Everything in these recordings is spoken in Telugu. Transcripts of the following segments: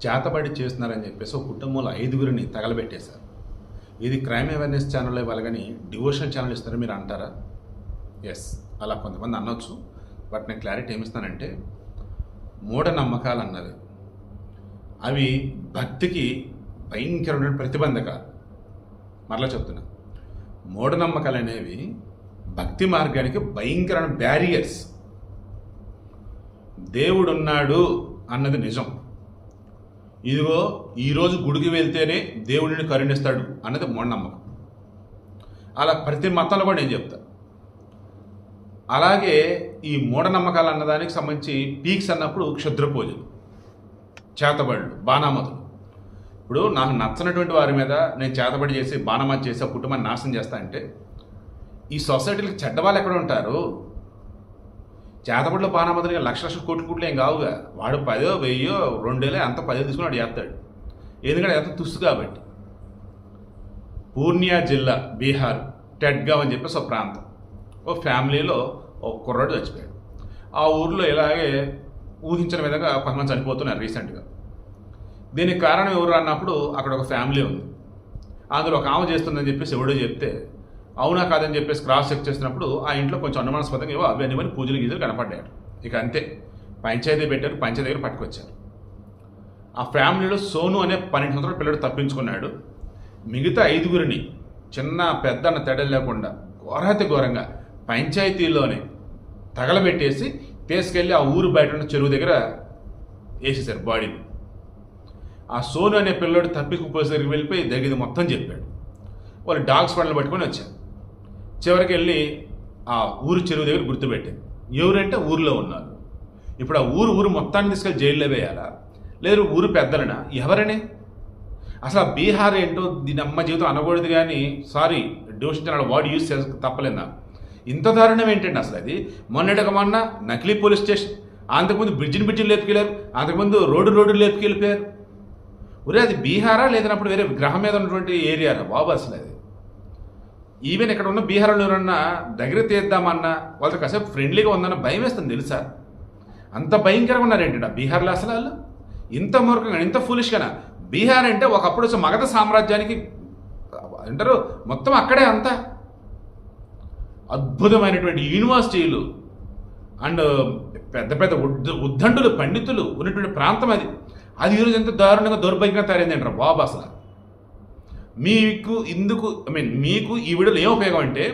చేతబడి చేస్తున్నారని చెప్పేసి ఒక కుటుంబంలో 5గురిని తగలబెట్టేశారు. ఇది క్రైమ్ అవేర్నెస్ ఛానల్లో ఇవ్వాలి కానీ డివోషనల్ ఛానల్ ఇస్తారని మీరు అంటారా? ఎస్, అలా కొంతమంది అనొచ్చు. బట్ నేను క్లారిటీ ఏమిస్తానంటే, మూఢనమ్మకాలు అన్నవి అవి భక్తికి భయంకరమైన ప్రతిబంధకాలు. మరలా చెప్తున్నా, మూఢనమ్మకాలు అనేవి భక్తి మార్గానికి భయంకరమైన బ్యారియర్స్. దేవుడున్నాడు అన్నది నిజం. ఇదిగో ఈరోజు గుడికి వెళ్తేనే దేవుడిని కరుణిస్తాడు అన్నది మూఢనమ్మకం. అలా ప్రతి మతంలో కూడా నేను చెప్తా. అలాగే ఈ మూఢనమ్మకాలు అన్నదానికి సంబంధించి పీక్స్ అన్నప్పుడు క్షుద్ర పూజలు, చేతబడులు, బాణామతులు. ఇప్పుడు నాకు నచ్చనటువంటి వారి మీద నేను చేతబడి చేసి బాణామతి చేసి ఆ కుటుంబాన్ని నాశనం చేస్తా అంటే ఈ సొసైటీలకు చెడ్డవాళ్ళు ఎక్కడ ఉంటారు? చేతబడిలో బాణామతులుగా లక్ష కోట్లు ఏం కావుగా. వాడు 10,000, 1,000, 2,000 అంత 10,000 తీసుకుని వాడు చేస్తాడు. ఎందుకంటే ఎంత తుస్సు కాబట్టి. పూర్ణియా జిల్లా, బీహార్, టెడ్గావ్ అని చెప్పేసి ఒక ప్రాంతం. ఓ ఫ్యామిలీలో ఒక కుర్రాడు చచ్చిపోయాడు. ఆ ఊర్లో ఇలాగే ఊహించిన విధంగా కొంతమంది చనిపోతున్నారు రీసెంట్గా. దీనికి కారణం ఎవరు అన్నప్పుడు అక్కడ ఒక ఫ్యామిలీ ఉంది. అందులో ఒక ఆమె చేస్తుందని చెప్పేసి ఎవడో చెప్తే అవునా కాదని చెప్పేసి క్రాస్ చెక్ చేసినప్పుడు ఆ ఇంట్లో కొంచెం అనుమానాస్పదంగా ఏవో అవన్నీ పూజలు గీజలు కనపడ్డాడు. ఇక అంతే, పంచాయతీ పెట్టారు, పంచాయతీ దగ్గర పట్టుకొచ్చారు. ఆ ఫ్యామిలీలో సోను అనే 12 సంవత్సరాల పిల్లడు తప్పించుకున్నాడు. మిగతా 5గురిని చిన్న పెద్ద అన్న తేడా లేకుండా ఘోరాతి ఘోరంగా పంచాయతీలోనే తగలబెట్టేసి తీసుకెళ్ళి ఆ ఊరు బయట ఉన్న చెరువు దగ్గర వేసేసారు బాడీని. ఆ సోను అనే పిల్లడు పోలీసు దగ్గరికి వెళ్ళిపోయి జరిగింది మొత్తం చెప్పాడు. వాళ్ళు డాగ్స్ పనులు పట్టుకొని వచ్చారు. చివరికి వెళ్ళి ఆ ఊరు చెరువు దగ్గర గుర్తుపెట్టారు. ఎవరంటే ఊరిలో ఉన్నారు. ఇప్పుడు ఆ ఊరు మొత్తాన్ని తీసుకెళ్ళి జైల్లో వేయాలా, లేదు ఊరు పెద్దలనా, ఎవరనే? అసలు ఆ బీహార్ ఏంటో దీని అమ్మ జీవితం అనకూడదు కానీ సారీ, డివోషన్ వర్డ్ యూజ్ చేసి తప్పలేదు నాకు. ఇంత దారుణం ఏంటండి అసలు అది? మొన్న నకిలీ పోలీస్ స్టేషన్, అంతకుముందు బ్రిడ్జిని లేపుకెళ్ళారు, అంతకుముందు రోడ్డు లేపుకెళ్ళిపోయారు. ఒరే అది బీహారా లేదన్నప్పుడు వేరే గ్రహం మీద ఉన్నటువంటి ఏరియారా బాబు అసలు అది? ఈవెన్ ఇక్కడ ఉన్న బీహార్లో ఎవరన్నా దగ్గర తీద్దామన్నా వాళ్ళతో కాసేపు ఫ్రెండ్లీగా ఉందన్న భయం వేస్తుంది తెలుసా? అంత భయంకరంగా ఉన్నారేంటి బీహార్లో అసలు వాళ్ళు? ఇంత మూర్ఖంగా, ఇంత ఫూలిష్గా. బీహార్ అంటే ఒకప్పుడు మగధ సామ్రాజ్యానికి అంటారు, మొత్తం అక్కడే అంతా అద్భుతమైనటువంటి యూనివర్సిటీలు అండ్ పెద్ద పెద్ద ఉద్దండులు, పండితులు ఉన్నటువంటి ప్రాంతం అది. అది ఈరోజు ఎంత దారుణంగా దౌర్భాగ్యంగా తయారైందంటారు బాబు అసలు. మీకు ఈ వీడియోలో ఏం ఉపయోగం అంటే,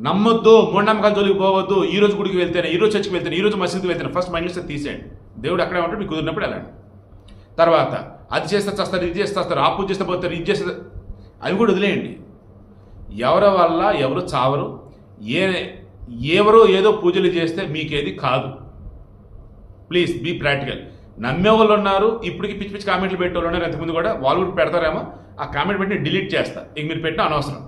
నమ్మొద్దు, మూఢనమ్మకాలు జోలికి పోవద్దు, ఈ రోజు గుడికి వెళ్తేనే, ఈ రోజు చర్చికి వెళ్తేనే, ఈ రోజు మసీదుకి వెళ్తేనే, ఫస్ట్ మైండ్ సెట్ తీసేయండి. దేవుడు అక్కడే ఉంటాడు, మీకు కుదిరినప్పుడు వెళ్ళండి. తర్వాత అది చేస్తే చేస్తారు, ఇది చేస్తే చేస్తారు, ఆ పూజ చేస్తే పోతారు, ఇది చేస్తే, అవి కూడా వదిలేయండి. ఎవరి వల్ల ఎవరు చావరు. ఎవరో ఏదో పూజలు చేస్తే మీకేది కాదు. Please be practical. నమ్మే వాళ్ళు ఉన్నారు, ఇప్పటికి పిచ్చి పిచ్చి కామెంట్లు పెట్టే వాళ్ళు ఉన్నారు. ఎంతకుముందు కూడా వాళ్ళు కూడా పెడతారేమో, ఆ కామెంట్ పెట్టి డిలీట్ చేస్తా. ఇక మీరు పెట్టిన అనవసరం.